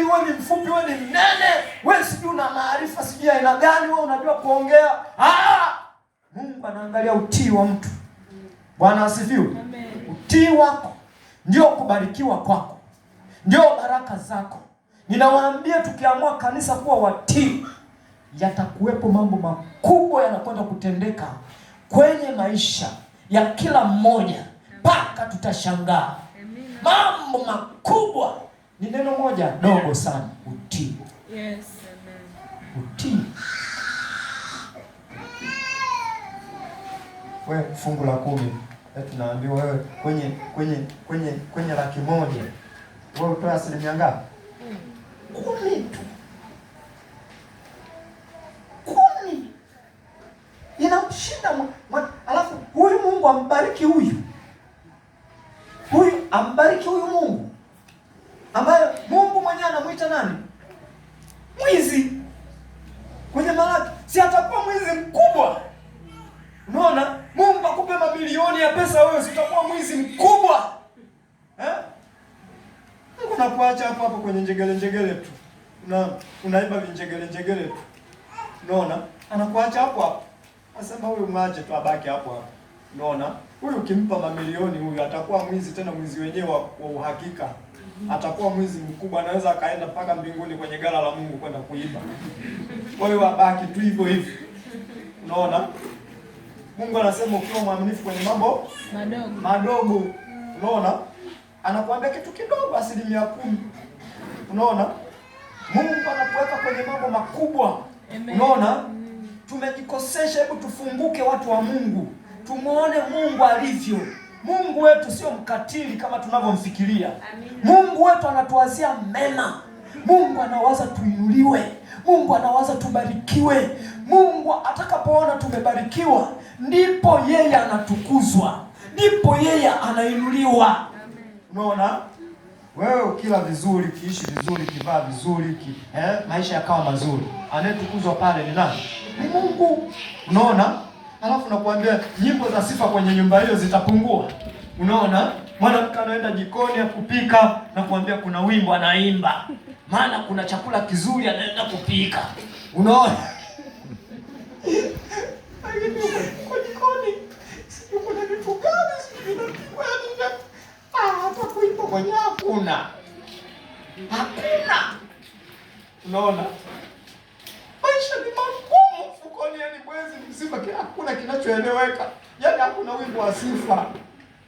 wewe ni mfupi, wewe ni mnene, wewe sijui una maarifa sijui aina gani, wewe unajua kuongea. Mungu anaangalia utii wa mtu. Bwana asifiwe. Amen. Utii wako ndio kubarikiwa kwako, ndio baraka zako. Ninawaambia tukiamua kanisa kuwa watii, yatakuwepo mambo makubwa yanakwenda kutendeka kwenye maisha ya kila mmoja mpaka tutashangaa. Mambo makubwa ni neno moja dogo sana, utii. Yes, amen. Utii. Wewe fungu la 10, tunaambiwa wewe kwenye 100,000 wewe utoa asilimia ngapi? 10 tu. 10 inamshinda. Alafu huyu Mungu ambariki huyu ambariki huyu Mungu ambaye Mungu mwenyewe anamuita nani? Mwizi. Kwenye Malaki si atakuwa mwizi mkubwa. Unaona? Mungu akupe mamilioni ya pesa, wewe sitakuwa mwizi mkubwa. Mungu anakuacha hapo kwenye njegele tu. Unaiba njegele tu. Unaona? Anakuacha hapo. Anasema huyu mwache tu abaki hapo. Unaona? Huyu ukimpa mamilioni, huyu atakuwa mwizi, tena mwizi wenyewe wa uhakika. Atakuwa mwizi mkubwa, anaweza akaenda mpaka mbinguni kwenye gala la Mungu kwenda kuiba. Kwa hiyo abaki tu hivyo hivyo. Unaona? Mungu anasema ukiwa mwaminifu kwenye mambo madogo. Unaona? Anakuambia kitu kidogo, asilimia 10. Unaona? Mungu anakuweka kwenye mambo makubwa. Unaona? Tumejikosesha, hebu tufunguke watu wa Mungu. Tumuone Mungu alivyo. Mungu wetu sio mkatili kama tunavyomfikiria. Mungu wetu anatuwazia mema. Mungu anawaza tuinuliwe. Mungu anawaza tubarikiwe. Mungu atakapoona tumebarikiwa, ndipo yeye anatukuzwa. Ndipo yeye anainuliwa. Unaona? Wewe ukila vizuri, kiishi vizuri, kivaa vizuri, maisha yakawa mazuri, anayetukuzwa pale ni nani? Ni Mungu. Unaona? Alafu nakuambia nyimbo za sifa kwenye nyumba hiyo zitapungua. Unaona? Mwanamke anaenda jikoni ya kupika na kuambia kuna wimbo anaimba. Maana kuna chakula kizuri anaenda kupika. Unaona? Kwa jikoni sio kuna vitu gani sio vinapikwa nje. Hata kuimba kwenye hakuna. Unaona? Maisha ni magumu mfukoni, yani mwezi mzima hakuna kinachoeleweka. Yaani hakuna wimbo wa sifa.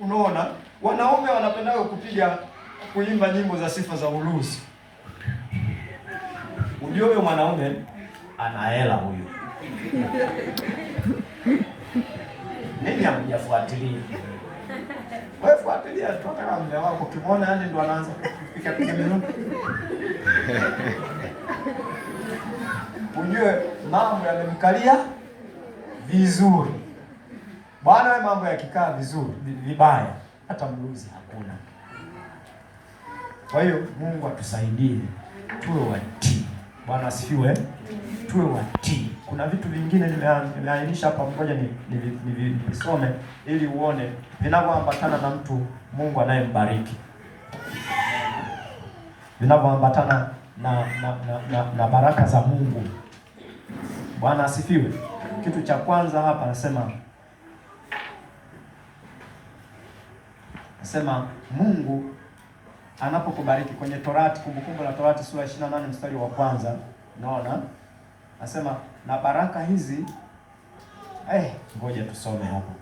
Unaona? Wanaume wanapenda kuimba nyimbo za sifa za uluzi. Unajua huyo mwanaume ana hela huyo. Nini hamjafuatilia? Wewe fuatilia tu kama mume wako ukimwona yani ndo anaanza kupiga meno. Unjue mambo yamemkalia vizuri. Bwana, wewe mambo yakikaa vizuri vibaya hata mluzi hakuna. Kwa hiyo Mungu atusaidie tuwe watii. Bwana asifiwe. Tuwe watii. Kuna vitu vingine nimeainisha hapa, ngoja nisome ili uone vinavyoambatana na mtu Mungu anayembariki. Vinavyoambatana na baraka za Mungu. Bwana asifiwe. Kitu cha kwanza hapa anasema Mungu anapokubariki kwenye Torati, Kumbukumbu la Torati sura 28 mstari wa 1. Unaona? Anasema na baraka hizi ngoja tusome hapo.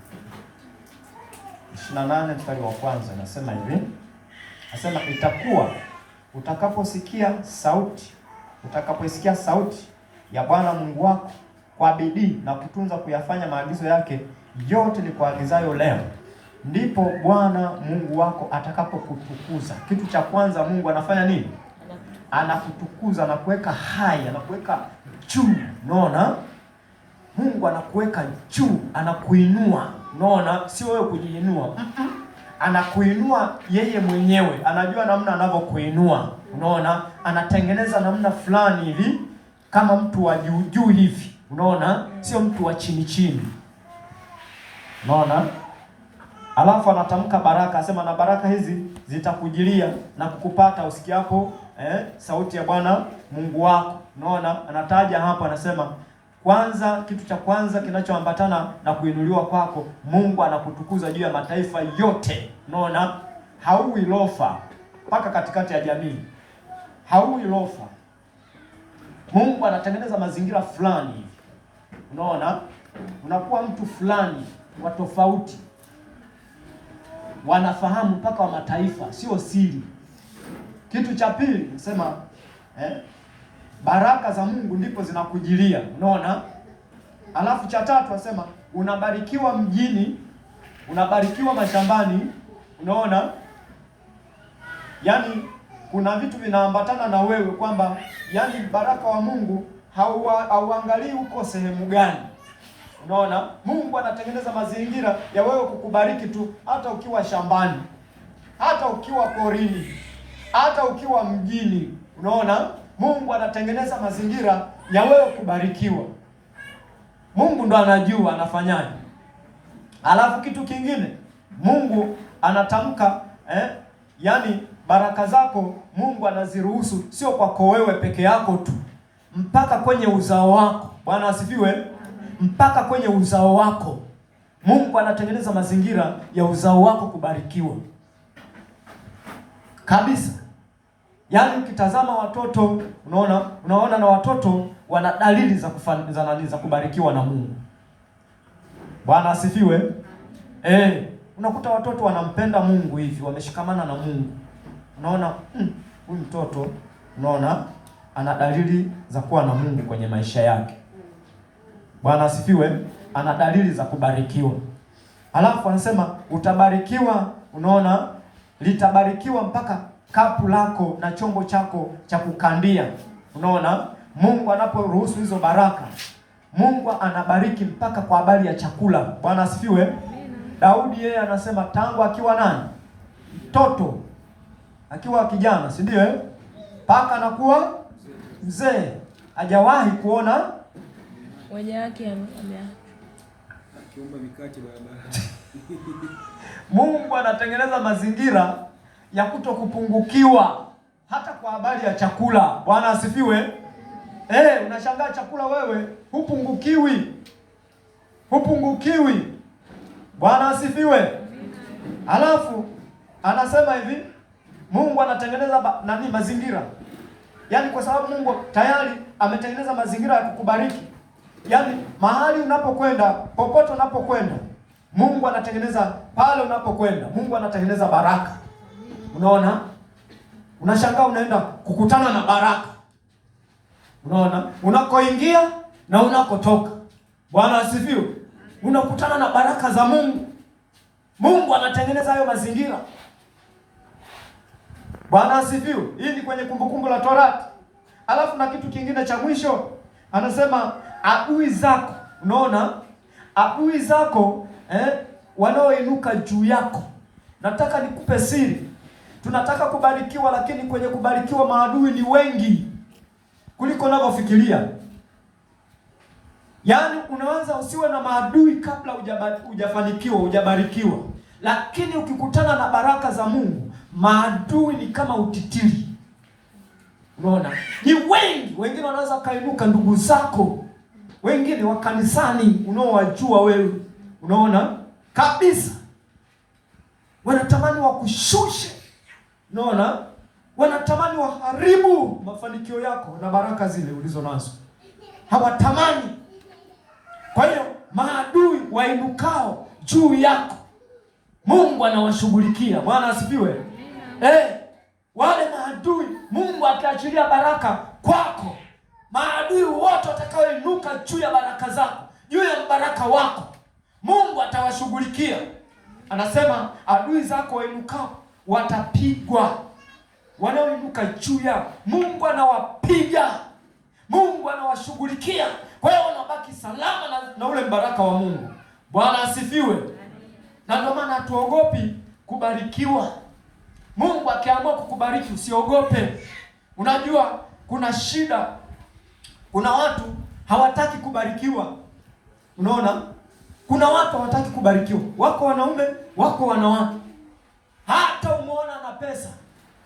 28 mstari wa 1 anasema hivi. Anasema itakuwa utakapoisikia sauti ya Bwana Mungu wako kwa bidii na kutunza kuyafanya maagizo yake yote ni kuagizayo leo, ndipo Bwana Mungu wako atakapokutukuza. Kitu cha kwanza Mungu anafanya nini? Anakutukuza, anakuweka hai, anakuweka juu. Unaona? Mungu anakuweka juu, anakuinua. Unaona? Sio wewe kujiinua. Anakuinua yeye mwenyewe. Anajua namna anavyokuinua. Unaona? Anatengeneza namna fulani hivi kama mtu wa juu juu hivi. Unaona? Sio mtu wa chini chini. Unaona? Alafu anatamka baraka, asema na baraka hizi zitakujilia na kukupata usikiapo sauti ya Bwana Mungu wako. Unaona, anataja hapo, anasema kwanza, kitu cha kwanza kinachoambatana na kuinuliwa kwako, Mungu anakutukuza juu ya mataifa yote. Unaona, hauwi lofa mpaka katikati ya jamii, hauwi lofa. Mungu anatengeneza mazingira fulani hivi, unaona, unakuwa mtu fulani wa tofauti, wanafahamu mpaka wa mataifa, sio siri. Kitu cha pili nasema baraka za Mungu ndipo zinakujilia, unaona. Alafu cha tatu nasema unabarikiwa mjini, unabarikiwa mashambani, unaona. Yaani kuna vitu vinaambatana na wewe, kwamba yaani baraka wa Mungu hauangalii uko sehemu gani, unaona. Mungu anatengeneza mazingira ya wewe kukubariki tu, hata ukiwa shambani, hata ukiwa porini, hata ukiwa mjini, unaona. Mungu anatengeneza mazingira ya wewe kubarikiwa. Mungu ndo anajua anafanyaje. Alafu kitu kingine, Mungu anatamka yaani baraka zako Mungu anaziruhusu sio kwako wewe peke yako tu, mpaka kwenye uzao wako. Bwana asifiwe. Mpaka kwenye uzao wako Mungu anatengeneza mazingira ya uzao wako kubarikiwa kabisa. Yaani ukitazama watoto, unaona na watoto wana dalili za kubarikiwa na Mungu. Bwana asifiwe. Unakuta watoto wanampenda Mungu hivi, wameshikamana na Mungu. Unaona, huyu mtoto, unaona, ana dalili za kuwa na Mungu kwenye maisha yake. Bwana asifiwe. Ana dalili za kubarikiwa. Alafu anasema utabarikiwa, unaona, litabarikiwa mpaka kapu lako na chombo chako cha kukandia. Unaona, Mungu anaporuhusu hizo baraka, Mungu anabariki mpaka kwa habari ya chakula. Bwana asifiwe. Daudi yeye anasema tangu akiwa nani? Mtoto, akiwa kijana, si ndio mpaka anakuwa mzee, hajawahi kuona waja wake akiomba mikate barabara. Mungu anatengeneza mazingira ya kutokupungukiwa hata kwa habari ya chakula. Bwana asifiwe. Unashangaa chakula wewe hupungukiwi. Bwana asifiwe. Alafu anasema hivi, Mungu anatengeneza mazingira, yaani kwa sababu Mungu tayari ametengeneza mazingira ya kukubariki. Yaani mahali unapokwenda, popote unapokwenda, Mungu anatengeneza pale unapokwenda, Mungu anatengeneza baraka. Unaona? Unashangaa unaenda kukutana na baraka. Unaona? Unakoingia na unakotoka. Bwana asifiwe. Unakutana na baraka za Mungu. Mungu anatengeneza hayo mazingira. Bwana asifiwe. Hii ni kwenye Kumbukumbu la Torati. Alafu na kitu kingine cha mwisho, anasema adui zako. Unaona? Adui zako wanaoinuka juu yako. Nataka nikupe siri. Tunataka kubarikiwa, lakini kwenye kubarikiwa maadui ni wengi kuliko unavyofikiria. Yaani unaweza usiwe na maadui kabla hujafanikiwa, hujabarikiwa. Lakini ukikutana na baraka za Mungu, maadui ni kama utitiri. Unaona? Ni wengi. Wengine wanaweza kainuka, ndugu zako, wengine wa kanisani unaowajua wewe. Unaona? Kabisa. Wanatamani wakushushe. Unaona? Wanatamani waharibu mafanikio yako na baraka zile ulizo nazo. Hawatamani. Kwa hiyo maadui wainukao juu yako, Mungu anawashughulikia. Bwana asifiwe. Wale maadui, Mungu akiachilia baraka kwako, maadui wote watakaoinuka juu ya baraka zako, juu ya baraka wako, Mungu atawashughulikia. Anasema adui zako wainukao watapigwa. Wanaoinuka juu yao, Mungu anawapiga. Mungu anawashughulikia. Kwa hiyo wanabaki salama na ule mbaraka wa Mungu. Bwana asifiwe. Na ndio maana hatuogopi kubarikiwa. Mungu akiamua kukubariki usiogope. Unajua kuna shida. Kuna watu hawataki kubarikiwa. Unaona? Kuna watu hawataki kubarikiwa. Wako wanaume, wako wanawake. Hata umeona na pesa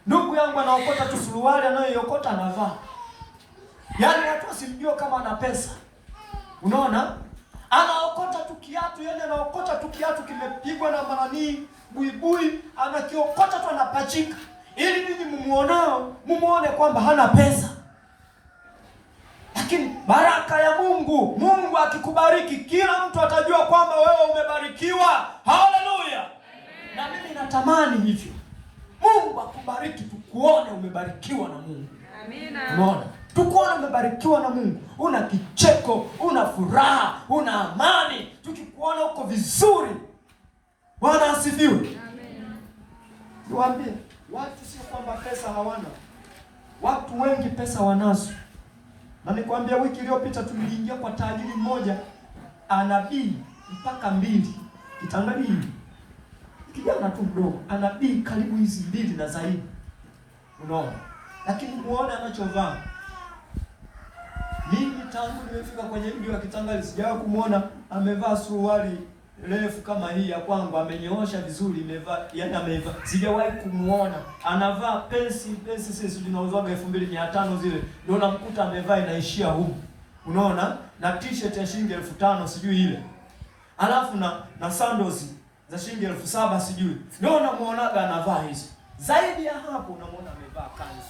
Ndugu yangu anaokota tu suruali, anayoiokota anavaa. Yaani watu wasimjue kama ana pesa. Unaona? Anaokota tu kiatu, yaani anaokota tu kiatu kimepigwa na maranii, buibui, anakiokota tu anapachika. Ili ninyi mumuone kwamba hana pesa. Lakini baraka ya Mungu akikubariki, kila mtu atajua kwamba wewe umebarikiwa. Haleluya! Na mimi natamani hivyo. Mungu akubariki, tukuone umebarikiwa na Mungu. Amina. Unaona? Tukuone umebarikiwa na Mungu. Una kicheko, una furaha, una amani. Tukikuona uko vizuri. Bwana asifiwe. Amen. Niwaambie, watu sio kwamba pesa hawana. Watu wengi pesa wanazo. Na nikwambia wiki iliyopita tuliingia kwa tajiri mmoja ana bii mpaka 2. Kitangalia kijana tu mdogo ana bii karibu hizi 2 na zaidi. Unaona? Lakini muone anachovaa. Mimi tangu nimefika kwenye mji wa Kitangali sijawahi kumuona amevaa suruali refu kama hii ya kwangu, amenyoosha vizuri, imevaa, yaani amevaa. Sijawahi kumuona. Anavaa pensi sisi zinauzwa 2500 zile. Ndio namkuta amevaa inaishia huko. Unaona? Na t-shirt ya shilingi 5000 sijui ile. Alafu na sandals za shilingi 7000 sijui. Ndio namuonaga anavaa hizo. Zaidi ya hapo unamwona amevaa kanzu.